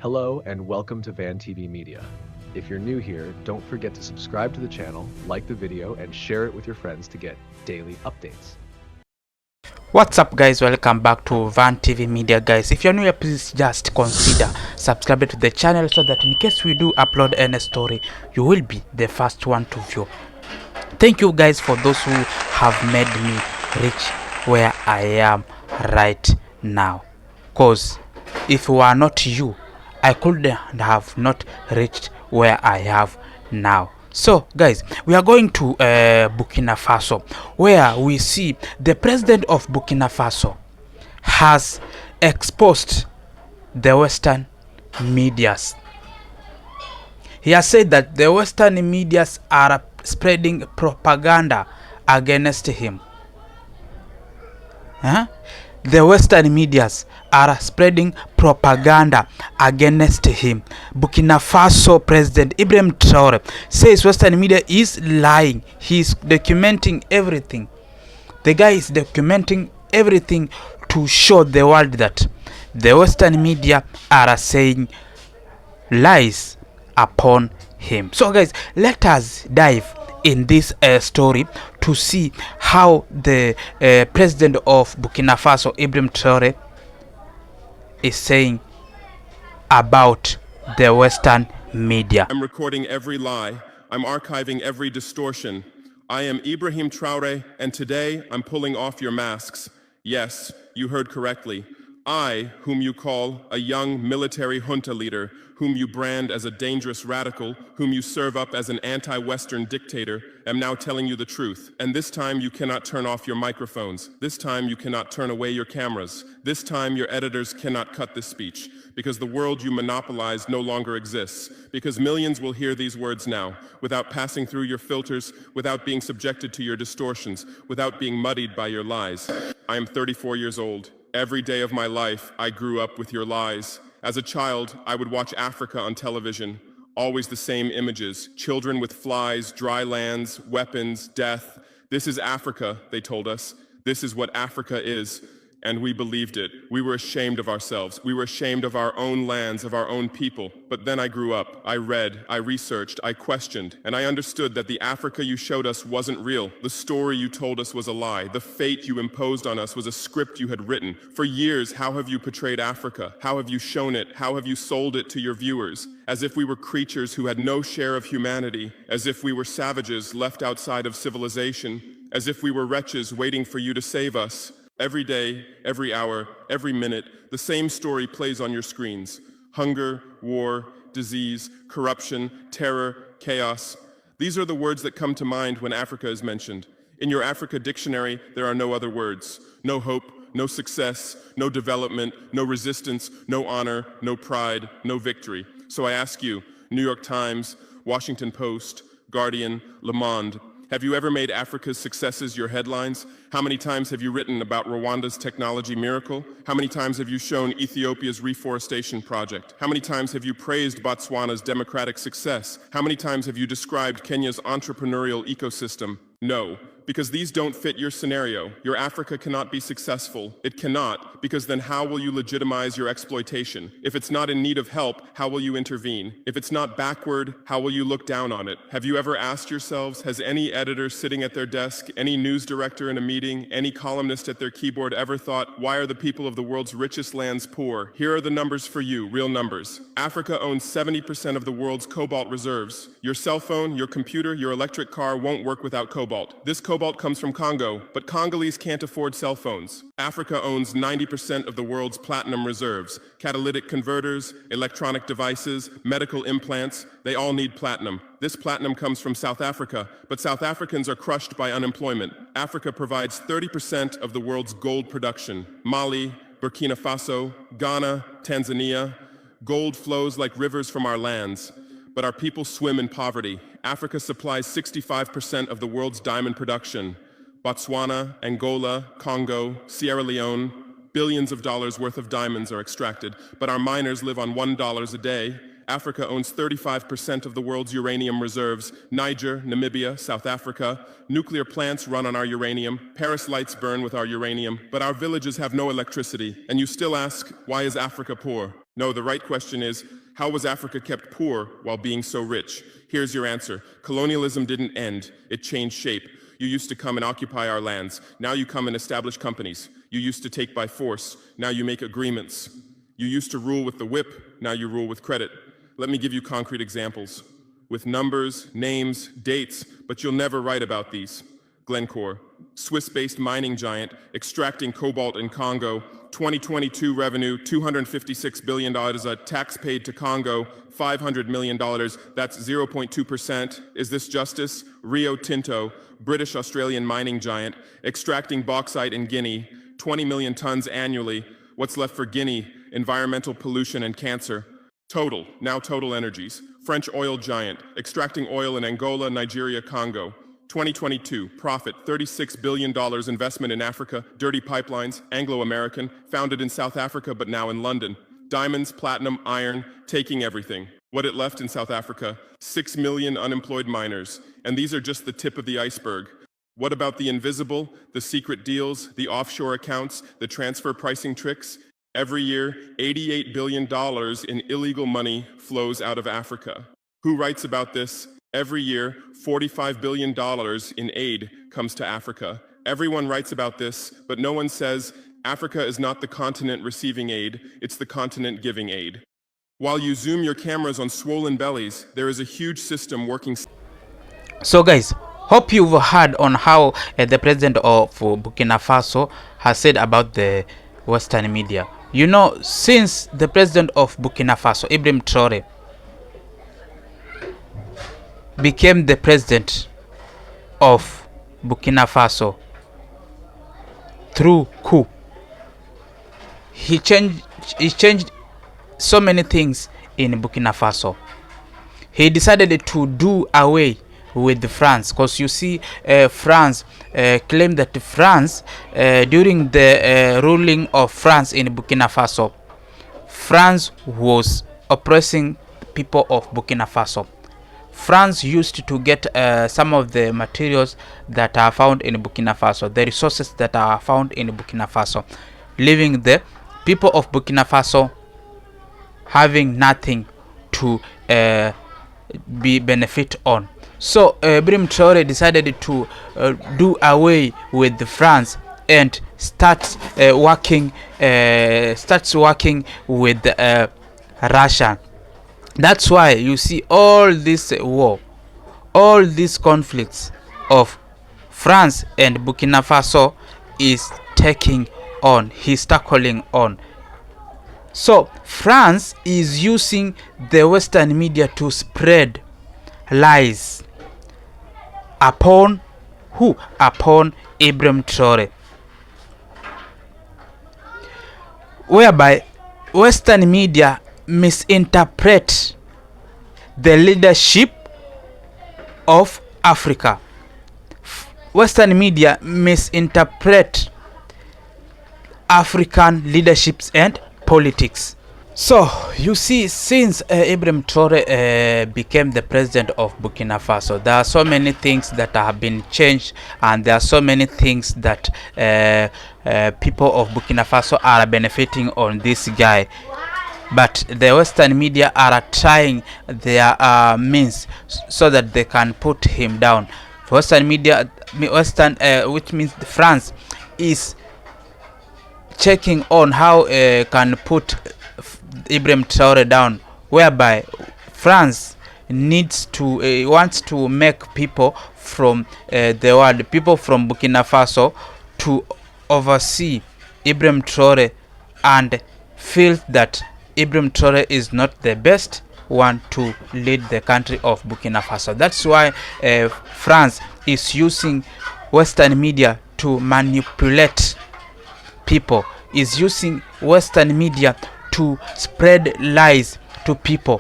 Hello and welcome to Van TV Media. If you're new here, don't forget to subscribe to the channel, like the video, and share it with your friends to get daily updates. What's up guys, welcome back to Van TV Media guys. If you're new here, please just consider subscribing to the channel so that in case we do upload any story, you will be the first one to view. Thank you guys for those who have made me reach where I am right now, cause if it were not you, I could have not reached where I have now. So guys, we are going to Burkina Faso, where we see the president of Burkina Faso has exposed the Western medias. He has said that the Western medias are spreading propaganda against him. The Western medias are spreading propaganda against him. Burkina Faso President Ibrahim Traoré says Western media is lying. He's documenting everything. The guy is documenting everything to show the world that the Western media are saying lies upon him. So guys, let us dive in this story to see how the president of Burkina Faso, Ibrahim Traoré, is saying about the Western media. I'm recording every lie. I'm archiving every distortion. I am Ibrahim Traoré, and today I'm pulling off your masks. Yes, you heard correctly. I, whom you call a young military junta leader, whom you brand as a dangerous radical, whom you serve up as an anti-Western dictator, am now telling you the truth. And this time you cannot turn off your microphones. This time you cannot turn away your cameras. This time your editors cannot cut this speech, because the world you monopolize no longer exists. Because millions will hear these words now, without passing through your filters, without being subjected to your distortions, without being muddied by your lies. I am 34 years old. Every day of my life, I grew up with your lies. As a child, I would watch Africa on television. Always the same images. Children with flies, dry lands, weapons, death. This is Africa, they told us. This is what Africa is. And we believed it. We were ashamed of ourselves. We were ashamed of our own lands, of our own people. But then I grew up. I read, I researched, I questioned, and I understood that the Africa you showed us wasn't real. The story you told us was a lie. The fate you imposed on us was a script you had written. For years, how have you portrayed Africa? How have you shown it? How have you sold it to your viewers? As if we were creatures who had no share of humanity, as if we were savages left outside of civilization, as if we were wretches waiting for you to save us. Every day, every hour, every minute, the same story plays on your screens. Hunger, war, disease, corruption, terror, chaos. These are the words that come to mind when Africa is mentioned. In your Africa dictionary, there are no other words. No hope, no success, no development, no resistance, no honor, no pride, no victory. So I ask you, New York Times, Washington Post, Guardian, Le Monde, have you ever made Africa's successes your headlines? How many times have you written about Rwanda's technology miracle? How many times have you shown Ethiopia's reforestation project? How many times have you praised Botswana's democratic success? How many times have you described Kenya's entrepreneurial ecosystem? No, because these don't fit your scenario. Your Africa cannot be successful. It cannot, because then how will you legitimize your exploitation? If it's not in need of help, how will you intervene? If it's not backward, how will you look down on it? Have you ever asked yourselves, has any editor sitting at their desk, any news director in a meeting, any columnist at their keyboard ever thought, why are the people of the world's richest lands poor? Here are the numbers for you, real numbers. Africa owns 70% of the world's cobalt reserves. Your cell phone, your computer, your electric car won't work without cobalt. This cobalt comes from Congo, but Congolese can't afford cell phones. Africa owns 90% of the world's platinum reserves. Catalytic converters, electronic devices, medical implants, they all need platinum. This platinum comes from South Africa, but South Africans are crushed by unemployment. Africa provides 30% of the world's gold production. Mali, Burkina Faso, Ghana, Tanzania. Gold flows like rivers from our lands, but our people swim in poverty. Africa supplies 65% of the world's diamond production. Botswana, Angola, Congo, Sierra Leone, billions of dollars worth of diamonds are extracted, but our miners live on $1 a day. Africa owns 35% of the world's uranium reserves. Niger, Namibia, South Africa. Nuclear plants run on our uranium. Paris lights burn with our uranium. But our villages have no electricity. And you still ask, why is Africa poor? No, the right question is, how was Africa kept poor while being so rich? Here's your answer. Colonialism didn't end, it changed shape. You used to come and occupy our lands. Now you come and establish companies. You used to take by force. Now you make agreements. You used to rule with the whip. Now you rule with credit. Let me give you concrete examples. With numbers, names, dates, but you'll never write about these. Glencore, Swiss-based mining giant, extracting cobalt in Congo. 2022 revenue, $256 billion. Tax paid to Congo, $500 million. That's 0.2%. Is this justice? Rio Tinto, British-Australian mining giant, extracting bauxite in Guinea, 20 million tons annually. What's left for Guinea? Environmental pollution and cancer. Total, now Total Energies, French oil giant, extracting oil in Angola, Nigeria, Congo. 2022, profit, $36 billion investment in Africa, dirty pipelines, Anglo-American, founded in South Africa but now in London. Diamonds, platinum, iron, taking everything. What it left in South Africa? 6 million unemployed miners. And these are just the tip of the iceberg. What about the invisible, the secret deals, the offshore accounts, the transfer pricing tricks? Every year, $88 billion in illegal money flows out of Africa. Who writes about this? Every year, $45 billion in aid comes to Africa. Everyone writes about this, but no one says Africa is not the continent receiving aid, it's the continent giving aid. While you zoom your cameras on swollen bellies, there is a huge system working. So guys, hope you've heard on how the president of Burkina Faso has said about the Western media. You know, since the president of Burkina Faso, Ibrahim Traoré, became the president of Burkina Faso through coup, he changed so many things in Burkina Faso. He decided to do away with France, because you see, France claimed that France, during the ruling of France in Burkina Faso, France was oppressing people of Burkina Faso. France used to get some of the materials that are found in Burkina Faso, the resources that are found in Burkina Faso, leaving the people of Burkina Faso having nothing to be benefit on. So Ibrahim Traoré decided to do away with France and starts working with Russia. That's why you see all this war, all these conflicts of France and Burkina Faso is taking on, he's tackling on. So France is using the Western media to spread lies upon who? Upon Ibrahim Traoré, whereby Western media misinterpret the leadership of Africa. Western media misinterpret African leaderships and politics. So you see, since Ibrahim Traoré became the president of Burkina Faso, there are so many things that have been changed, and there are so many things that people of Burkina Faso are benefiting on this guy. But the Western media are trying their means so that they can put him down. Western media, which means France, is checking on how can put Ibrahim Traoré down, whereby France needs to wants to make people from the world, people from Burkina Faso, to oversee Ibrahim Traoré and feel that Ibrahim Traoré is not the best one to lead the country of Burkina Faso. That's why France is using Western media to manipulate people, is using Western media to spread lies to people.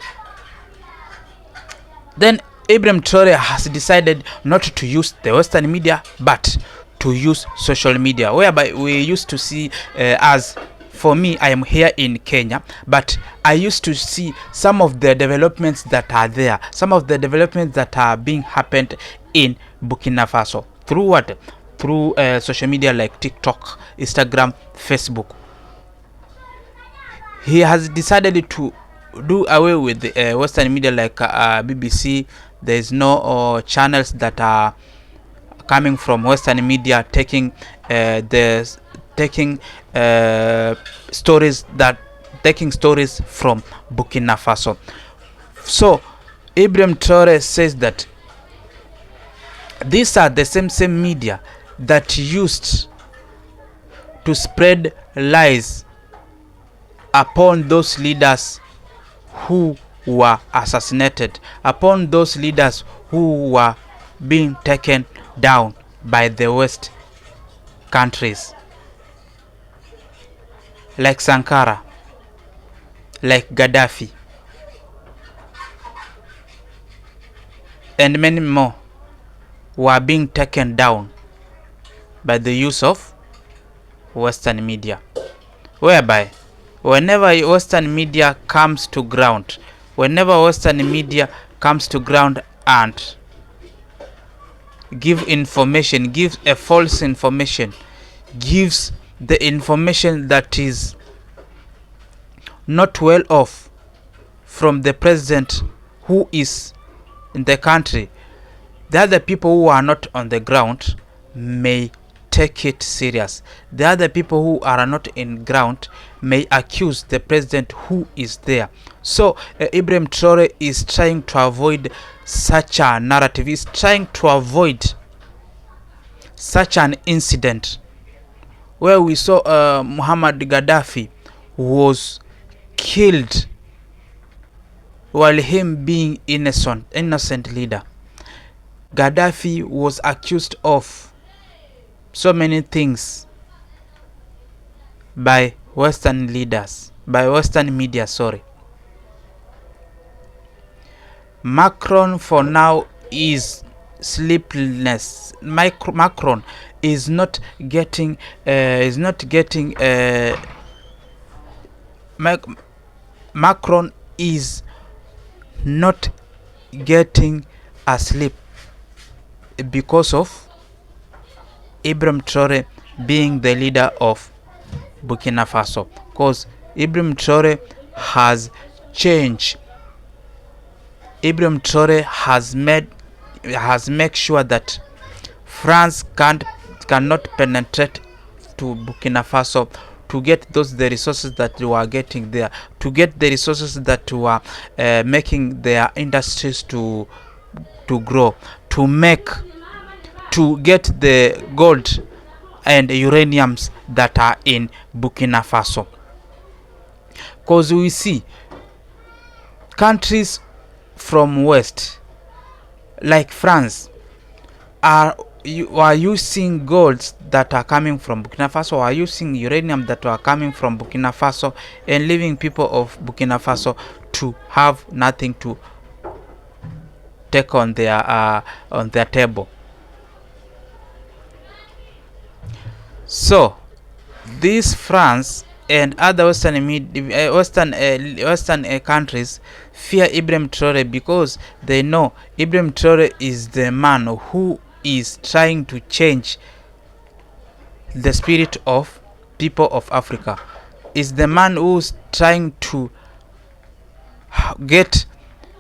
Then Ibrahim Traoré has decided not to use the Western media but to use social media, whereby we used to see as for me, I am here in Kenya, but I used to see some of the developments that are there, some of the developments that are being happened in Burkina Faso. Through what? Through social media like TikTok, Instagram, Facebook. he has decided to do away with the Western media like BBC. There is no channels that are coming from Western media taking stories from Burkina Faso. So Ibrahim Traoré says that these are the same media that used to spread lies upon those leaders who were assassinated, upon those leaders who were being taken down by the West countries, like Sankara, like Gaddafi, and many more were being taken down by the use of Western media, whereby whenever Western media comes to ground, and give information, gives a false information, gives the information that is not well off from the president who is in the country, the other people who are not on the ground may take it serious. The other people who are not in ground may accuse the president who is there. So Ibrahim Traoré is trying to avoid such a narrative. He's trying to avoid such an incident where we saw Muhammad Gaddafi was killed while him being innocent leader. Gaddafi was accused of so many things by Western leaders, by Western media, sorry. Macron for now is sleepless. Macron is not getting Macron is not getting asleep because of Ibrahim Traoré being the leader of Burkina Faso, because Ibrahim Traoré has changed. Ibrahim Traoré has made sure that France cannot penetrate to Burkina Faso to get the resources that you are getting there, to get the resources that you are making their industries to grow, to get the gold and uraniums that are in Burkina Faso. Because we see countries from West like France are using golds that are coming from Burkina Faso, are using uranium that are coming from Burkina Faso, and leaving people of Burkina Faso to have nothing to take on their table. So this France and other Western countries fear Ibrahim Traoré because they know Ibrahim Traoré is the man who is trying to change the spirit of people of Africa, is the man who's trying to get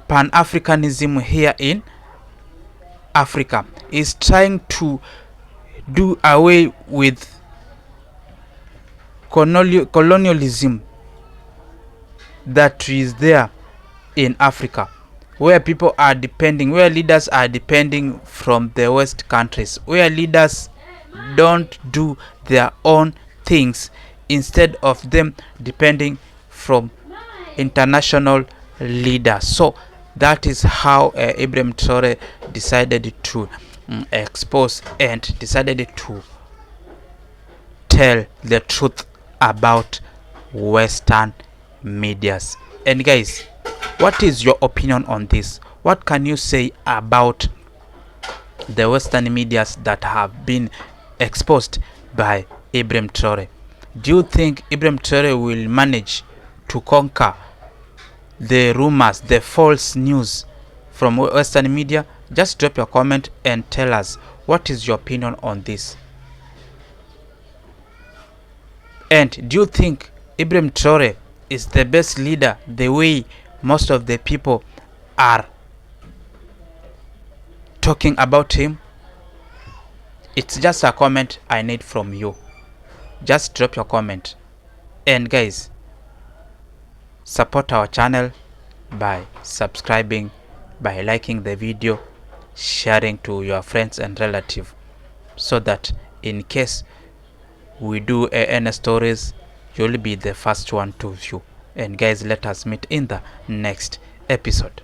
Pan-Africanism here in Africa, is trying to do away with colonialism that is there in Africa, where people are depending, where leaders are depending from the West countries, where leaders don't do their own things, instead of them depending from international leaders. So that is how Ibrahim Traoré decided to expose and decided to tell the truth about Western medias. And guys, what is your opinion on this? What can you say about the Western medias that have been exposed by Ibrahim Traoré? Do you think Ibrahim Traoré will manage to conquer the rumors, the false news from Western media? Just drop your comment and tell us what is your opinion on this. And do you think Ibrahim Traoré is the best leader the way most of the people are talking about him? It's just a comment I need from you. Just drop your comment. And guys, support our channel by subscribing, by liking the video, sharing to your friends and relatives, so that in case we do any stories, you'll be the first one to view. And guys, let us meet in the next episode.